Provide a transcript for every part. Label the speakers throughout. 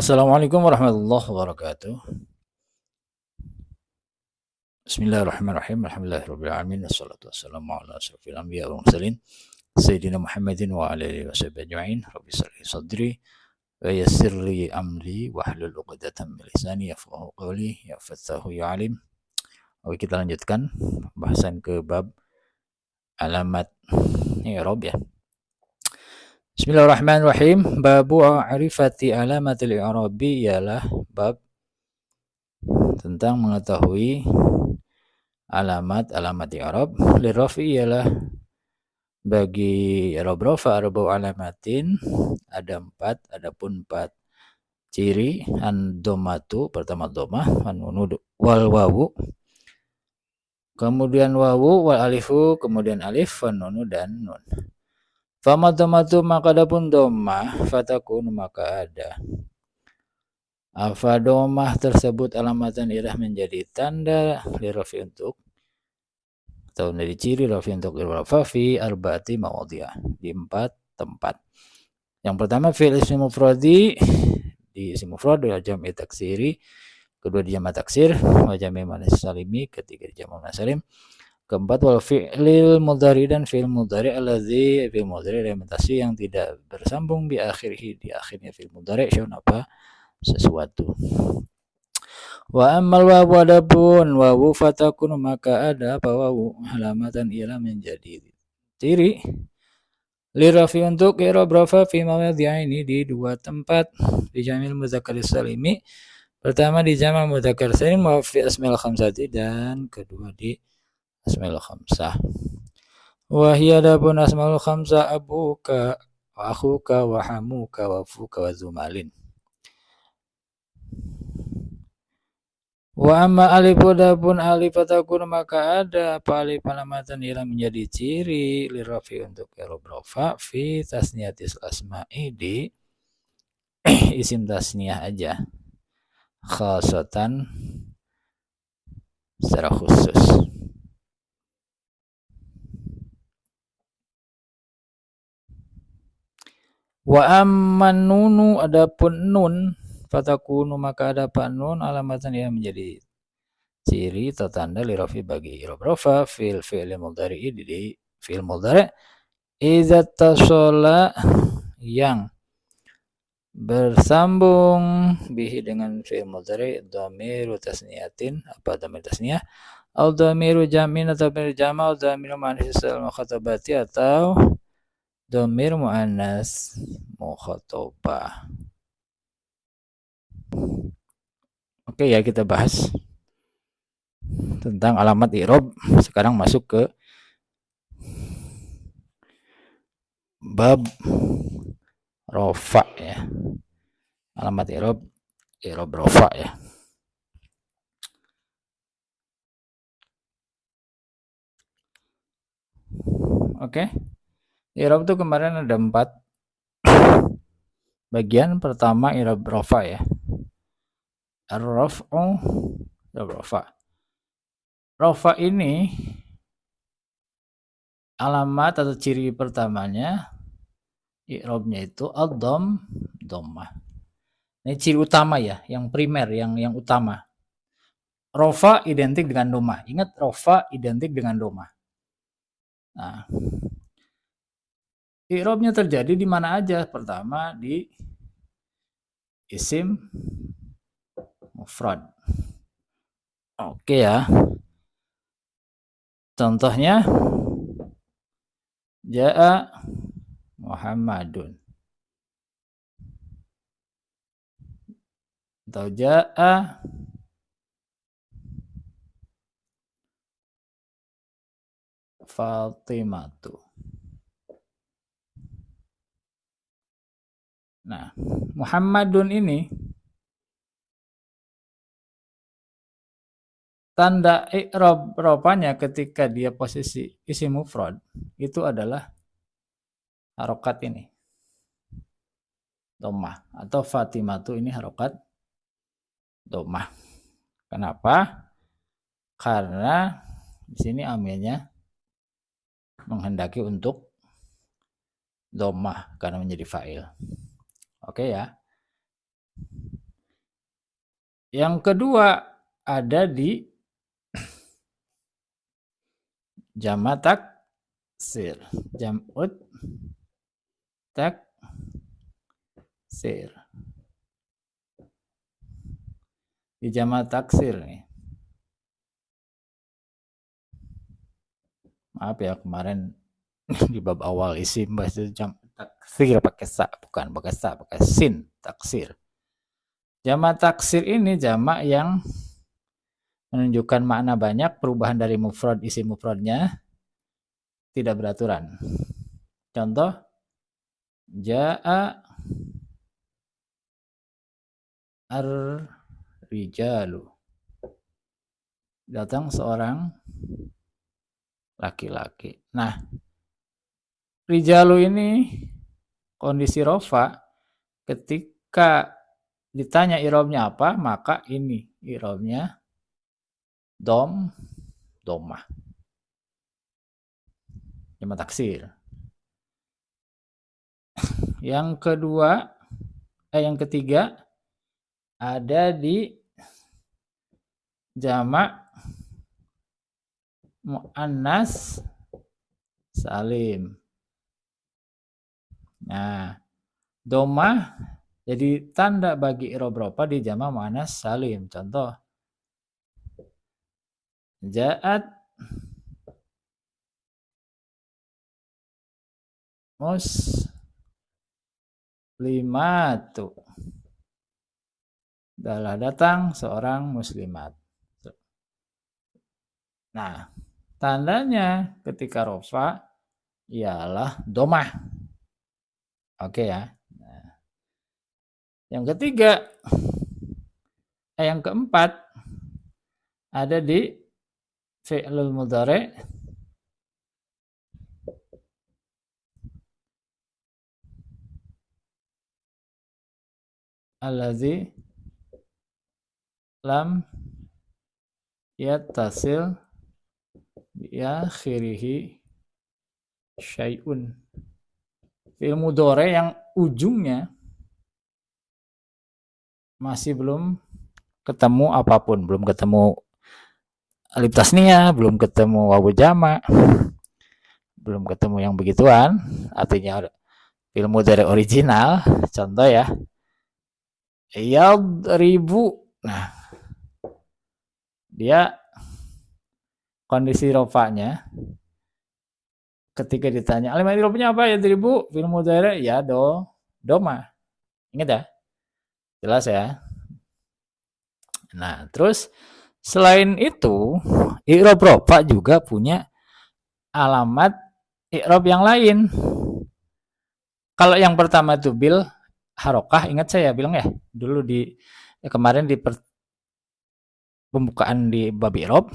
Speaker 1: Assalamualaikum warahmatullahi wabarakatuh. Bismillahirrahmanirrahim. Alhamdulillahirabbil alamin wassalatu wassalamu ala asyrofil anbiya'i wal mursalin sayyidina Muhammadin wa ala alihi washabihi ajma'in. Rabbi shrah li sadri wa yassir li amri wahlul 'uqdatam min lisani yafqahu qawli ya fattahu ya alim. Oke, kita lanjutkan pembahasan ke bab alamat i'rab ya. Bismillahirrahmanirrahim. Babu arifati alamatil i'rabi ialah bab tentang mengetahui alamat i'rab. Lirafi ialah bagi i'rab rafa arba'u alamatin, adapun empat ciri. An-dhammatu, pertama dhammah, an-nunu wal wawu, kemudian wawu, wal alifu, kemudian alif, wan nunu dan nun. Fama dhammatu, maka adapun dhammah, fatakun, maka ada. Afa dhammah tersebut alamatan irah menjadi tanda lirafi untuk atau dari ciri rafi untuk rafa fi arba'ati mawadhi'ah, di 4 tempat. Yang pertama fi'il ismi mufradi, di isim mufrad wa jam'i taksiri, kedua di jamak taksir, wa jam'i muannas salimi, ketiga di jamak muannas salim. Keempat wal fi'lil mudhari, dan fi'il mudhari allazi, fi'il mudhari alimentasi yang tidak bersambung bi akhirih, di akhirnya fi'il mudhari syai'un apa sesuatu. Wa ammal wawu, adapun wawu, fatakun, maka ada apa wawu, alamatan ialah menjadi ciri lirafi untuk i'rab rafa fi mawadhi'aini, di 2 tempat. Di jamil mudzakkar salimi, pertama di jamak mudzakkar salim, wa fi asmail khamsati, dan kedua di asmaul khamsah. Wa hiya adapun asmaul khamsah abuka wa akhuka wa hamuka wa fuka wa zumalin. Wa amma alif, adapun alif, fatakun, maka ada apa alif alamatan ialah menjadi ciri lirafi untuk i'rab rafa fi tasniyatis asma'i, di isim tasniyah aja, khasatan, secara khusus. Wa amman nunu, adapun nun, fatakunu, maka ada apa nun alamatan yang menjadi ciri atau tanda lirafi bagi i'rab rafa fil fi'il mudhari, di fi'il mudhari idza tasala, yang bersambung bihi dengan fi'il mudhari dhamiru tasniyatin, apa dhamir tasniyah, au dhamiru jam'in, atau dhamir jama', au dhamiru muannas mukhatabati, atau dhamir muannas mukhatabah. Oke ya, kita bahas tentang alamat i'rab. Sekarang masuk ke bab rafa ya. Alamat i'rab rafa ya. Oke. I'rab itu kemarin ada 4 bagian. Pertama i'rab rafa ya. Ar-raf'u, i'rab rafa. Rafa ini alamat atau ciri pertamanya i'rabnya itu dhammah. Ini ciri utama ya, yang primer, yang utama. Rafa identik dengan dhammah. Ingat, rafa identik dengan dhammah. Nah, i'rabnya terjadi di mana aja? Pertama di isim mufrad. Oke ya. Contohnya Ja'a Muhammadun, atau Ja'a Fatimatu. Nah, Muhammadun ini tanda i'rab rafanya ketika dia posisi isim mufrad itu adalah harokat ini, dhammah, atau Fatimatu ini harokat dhammah. Kenapa? Karena di sini amilnya menghendaki untuk dhammah karena menjadi fa'il. Oke ya. Yang kedua ada di jamak taksir. Jam'ut taksir. Di jamak taksir nih. Maaf ya kemarin di bab awal isim bahasa jam taksir pakai sa, bukan pakai sa, pakai sin, taksir. Jamak taksir ini jamak yang menunjukkan makna banyak, perubahan dari mufrad isim mufradnya tidak beraturan. Contoh, ja'a ar-rijalu. Datang seorang laki-laki. Nah, rijalu ini kondisi rofa ketika ditanya irobnya apa, maka ini irobnya domah. Jamak taksir. Yang ketiga ada di jamak muannas salim. Nah, domah jadi tanda bagi i'rab rofa di jamak muannas salim. Contoh, ja'at muslimatu. Adalah datang seorang muslimat. Nah, tandanya ketika rofa ialah domah. Oke ya. Nah, yang keempat ada di fi'lul mudhari' allazi lam yattasil bi akhirihi syai'un. Fi'il mudhari' yang ujungnya masih belum ketemu apapun, belum ketemu alif tasniyah, belum ketemu wawu jamak, belum ketemu yang begituan, artinya fi'il mudhari' original. Contoh ya, yadribu. Nah, dia kondisi rofanya ketika ditanya alimat i'rabnya apa, yadribu fi'il mudhari' ya domah. Ingat ya? Jelas ya? Nah, terus selain itu, i'rab rofa juga punya alamat i'rab yang lain. Kalau yang pertama itu bil harokah, ingat saya bilang ya dulu di kemarin di pembukaan di bab i'rab,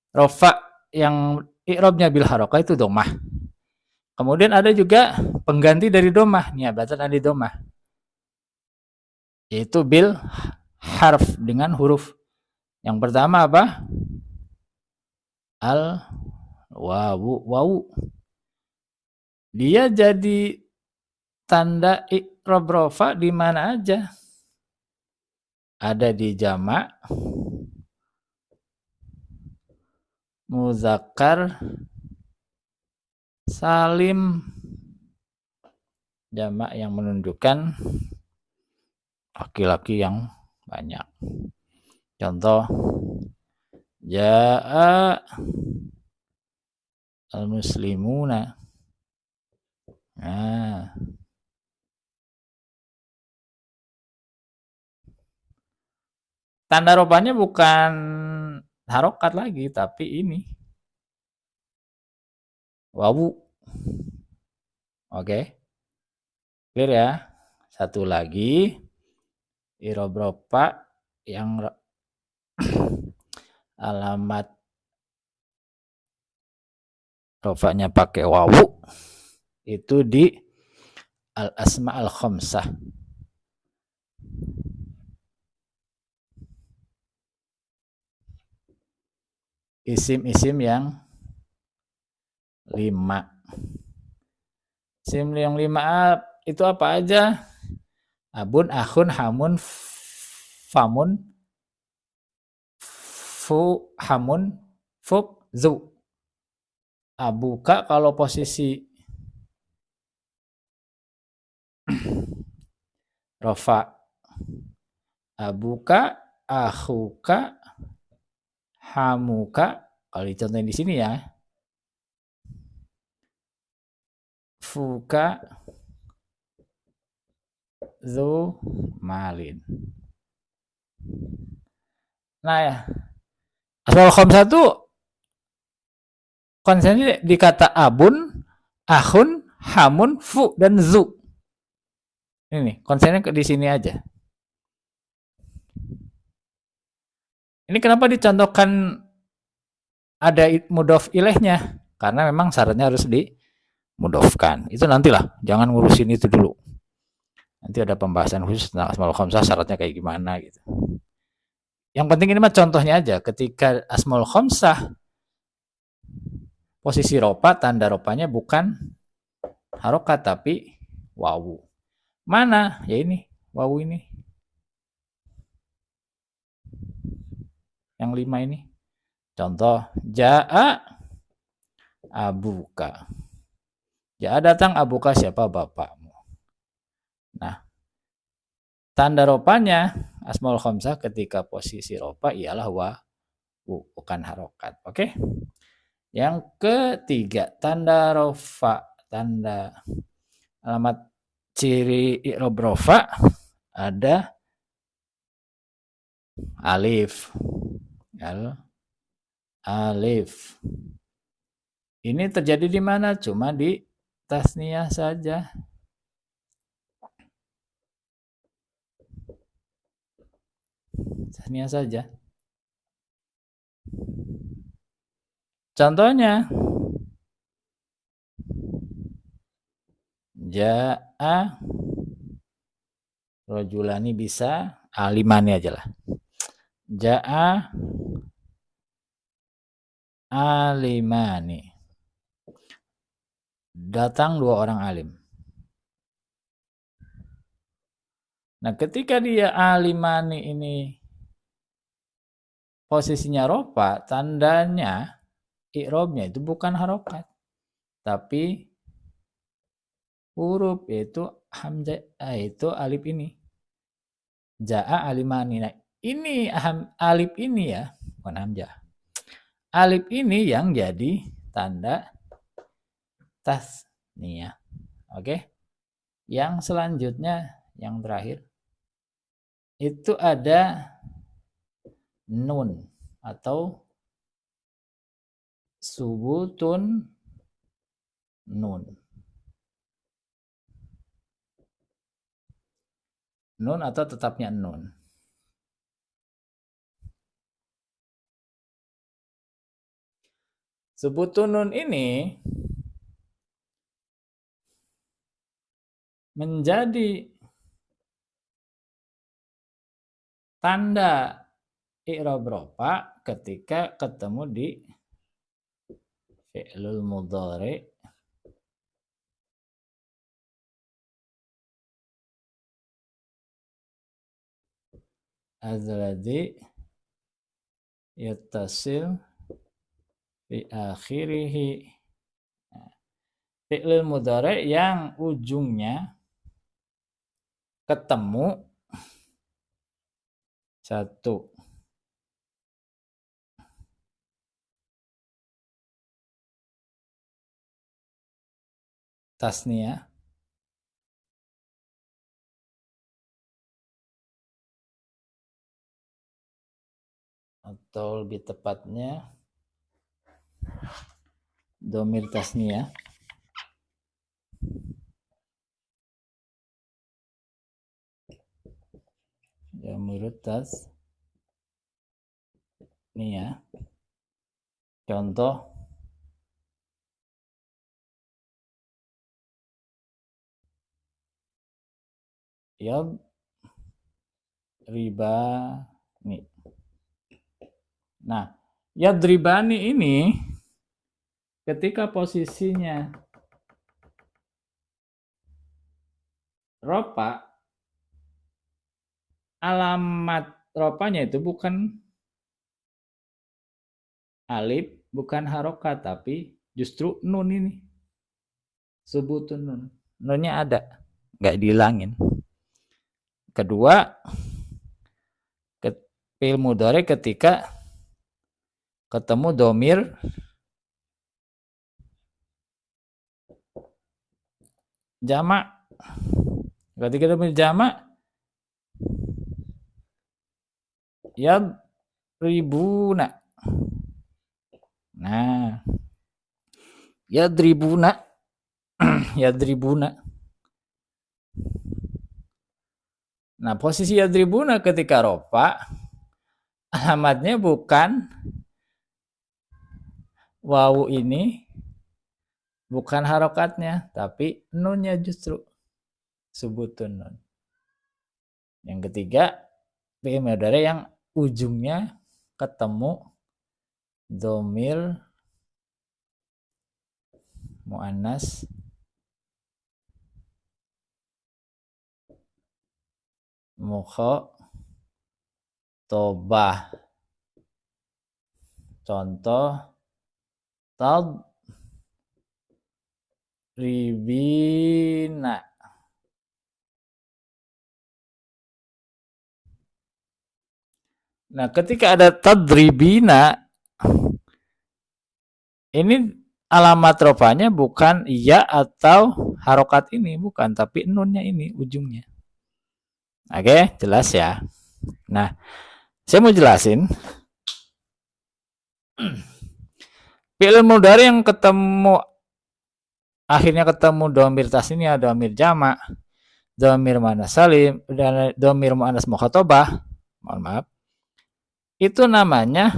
Speaker 1: rofa yang i'rabnya bil harokah itu domah. Kemudian ada juga pengganti dari domah, niabatan dari domah, yaitu bil harf dengan huruf. Yang pertama apa? Al wawu. Dia jadi tanda i'rab rofa di mana aja? Ada di jamak muzakkar salim, jamak yang menunjukkan laki-laki yang banyak. Contoh, ja'a al-muslimuna. Nah, tanda rofanya bukan harokat lagi, tapi ini wawu. Oke, clear ya? Satu lagi, i'rab rofa yang alamat rofanya pakai wawu itu di al-asma al-khamsah. Isim-isim yang 5. Isim yang 5 itu apa aja? Abun, akhun, hamun, famun, fu, hamun, fuk, zu. Abuka kalau posisi rofa. Abuka, akhuka, hamuka. Kalau dicontohin di sini ya. Fuka, zu, malin. Nah ya, asmaul khamsah itu konsennya di kata abun, ahun, hamun, fu, dan zu. Ini konsennya di sini aja. Ini kenapa dicontohkan ada mudhof ilaihnya? Karena memang syaratnya harus dimudhofkan. Itu nantilah, jangan ngurusin itu dulu. Nanti ada pembahasan khusus tentang asmaul khamsah syaratnya kayak gimana gitu. Yang penting ini mah contohnya aja. Ketika asmaul khamsah posisi ropa, tanda ropanya bukan harokat tapi wawu. Mana? Ya ini, wawu ini. Yang 5 ini. Contoh, ja'a abuka. Ja'a datang, abuka siapa? Bapakmu. Nah, tanda ropanya asmaul khamsah ketika posisi ropa ialah wawu, bukan harokat. Oke? Yang ketiga, tanda rofa, tanda alamat ciri i'rab rofa ada alif. Alif. Ini terjadi di mana? Cuma di tasniyah saja. Tasniyah saja. Contohnya, ja'a rojulani bisa alimani aja lah. Ja'a alimani. Datang 2 orang alim. Nah, ketika dia alimani ini posisinya rofa, tandanya i'robnya itu bukan harokat, tapi huruf, yaitu hamzah, itu alif ini. Ja'a alimani. Nah, ini alif ini ya, bukan hamzah. Alif ini yang jadi tanda tasniyah. Oke. Yang selanjutnya, yang terakhir, itu ada nun atau subutun nun. Nun atau tetapnya nun. Subutun nun ini menjadi tanda i'rab rofa ketika ketemu di fi'lul mudhari alladzi yattasil fi akhirih. Fi'lul mudhari yang ujungnya ketemu satu tasniyah atau lebih tepatnya domir tasniyah, domir tasniyah. Contoh, yadribani. Nah, yadribani ini ketika posisinya ropa, alamat ropanya itu bukan alif bukan harokat tapi justru nun ini. Subutun nun. Nunnya ada, nggak dihilangin. Kedua, fi'il mudhari ketika ketemu domir jamak. Ketika domir jamak, yadribuna. Nah, yadribuna, yadribuna. Nah, posisi yadribuna ketika rofa, alamatnya bukan wawu ini, bukan harokatnya, tapi nunnya justru. Subutun nun. Yang ketiga, fi'il mudhari yang ujungnya ketemu dhamir muannas mukhatabah. Contoh tadribina. Nah, ketika ada tadribina, ini alamat rofanya bukan iya atau harokat ini, bukan, tapi nunnya ini ujungnya. Oke, jelas ya. Nah, saya mau jelasin fi'il mudhari yang ketemu akhirnya ketemu dhamir tasniah, dhamir jamak, dhamir muannas salim, dan dhamir muannas mukhatabah. Mohon maaf. Itu namanya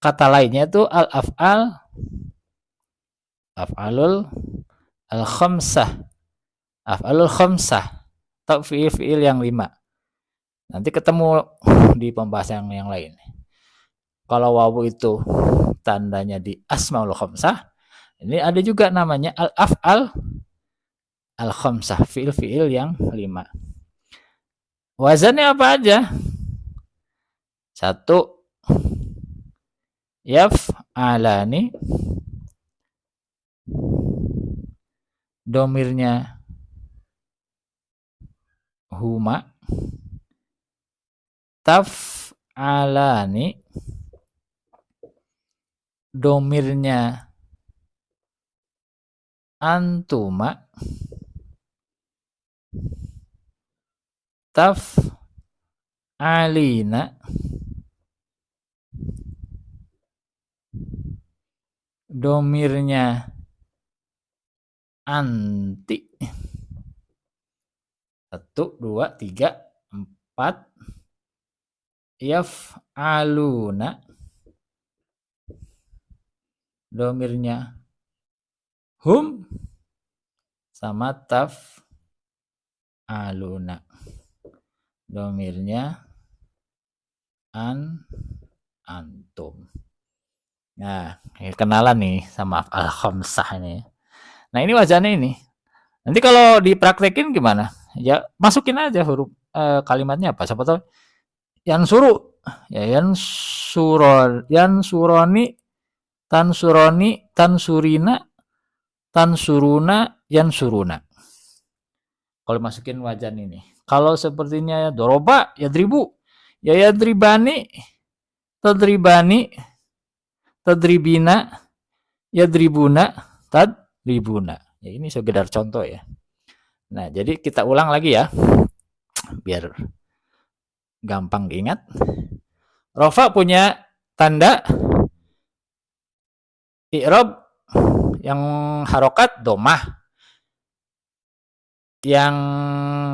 Speaker 1: kata lainnya itu al-af'al af'alul al-khamsah. Af'alul khamsah. Atau fi'il yang 5. Nanti ketemu di pembahasan yang lain. Kalau wawu itu tandanya di asmaul khamsah, ini ada juga namanya al-af'al al-khamsah, fi'il yang 5. Wazannya apa aja? 1 yaf'alani, domirnya huma. Taf'alani, domirnya antuma. Taf'alina, domirnya anti. 1, 2, 3, 4. Yaf'aluna, domirnya hum sama taf'aluna, domirnya antum. Nah, kenalan nih sama al-khamsah ini. Nah, ini wazannya ini. Nanti kalau dipraktekin gimana? Ya masukin aja huruf kalimatnya apa? Siapa tahu yansuru, ya yansuroni, tansuroni, tansurina, tansuruna, yansuruna. Kalau masukin wazan ini. Kalau sepertinya doroba, yadribu, ya yadribani, tadribani, tadribina, yadribuna, tadribuna. Ya, ini sekedar contoh ya. Nah, jadi kita ulang lagi ya, biar gampang diingat. Rofa punya tanda i'rab yang harokat domah, yang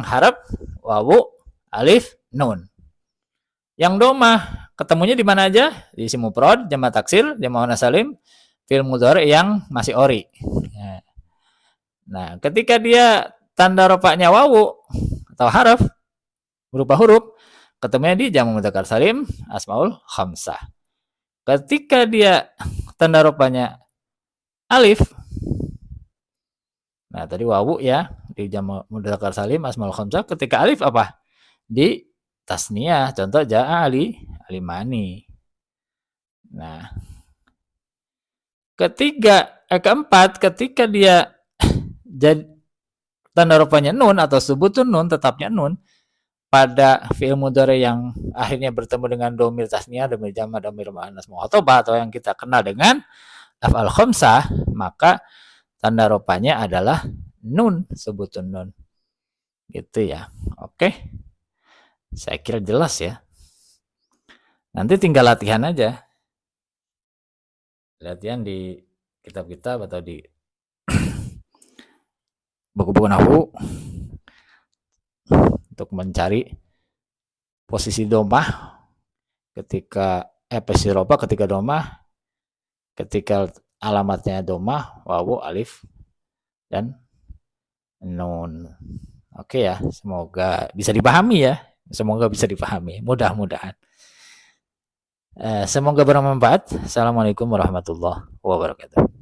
Speaker 1: harap wawu, alif, nun. Yang domah ketemunya di mana aja? Di isim mufrad, jamak taksir, jamak muannas salim, fi'il mudhari yang masih ori. Nah, ketika dia tanda rofanya wawu atau haraf berupa huruf, ketemunya di jamak mudzakkar salim, asmaul khamsah. Ketika dia tanda rofanya alif, nah tadi wawu ya di jamak mudzakkar salim, asmaul khamsah. Ketika alif apa? Di tasniah. Contoh ja'a ali, alimani. Nah, keempat, ketika dia jadi tanda rupanya nun atau subutun nun, tetapnya nun pada fi'il mudhari yang akhirnya bertemu dengan domir tasniah, domir jamak, domir muannas mukhatabah atau yang kita kenal dengan af'al khamsah, maka tanda rupanya adalah nun, subutun nun. Gitu ya. Oke. Saya kira jelas ya. Nanti tinggal latihan aja. Latihan di kitab-kitab atau di buku-buku nahwu untuk mencari posisi domah ketika posisi roba ketika domah, ketika alamatnya domah, wawu, alif, dan nun. Oke ya, semoga bisa dipahami ya. Semoga bisa dipahami. Mudah-mudahan. Semoga bermanfaat. Assalamualaikum warahmatullahi wabarakatuh.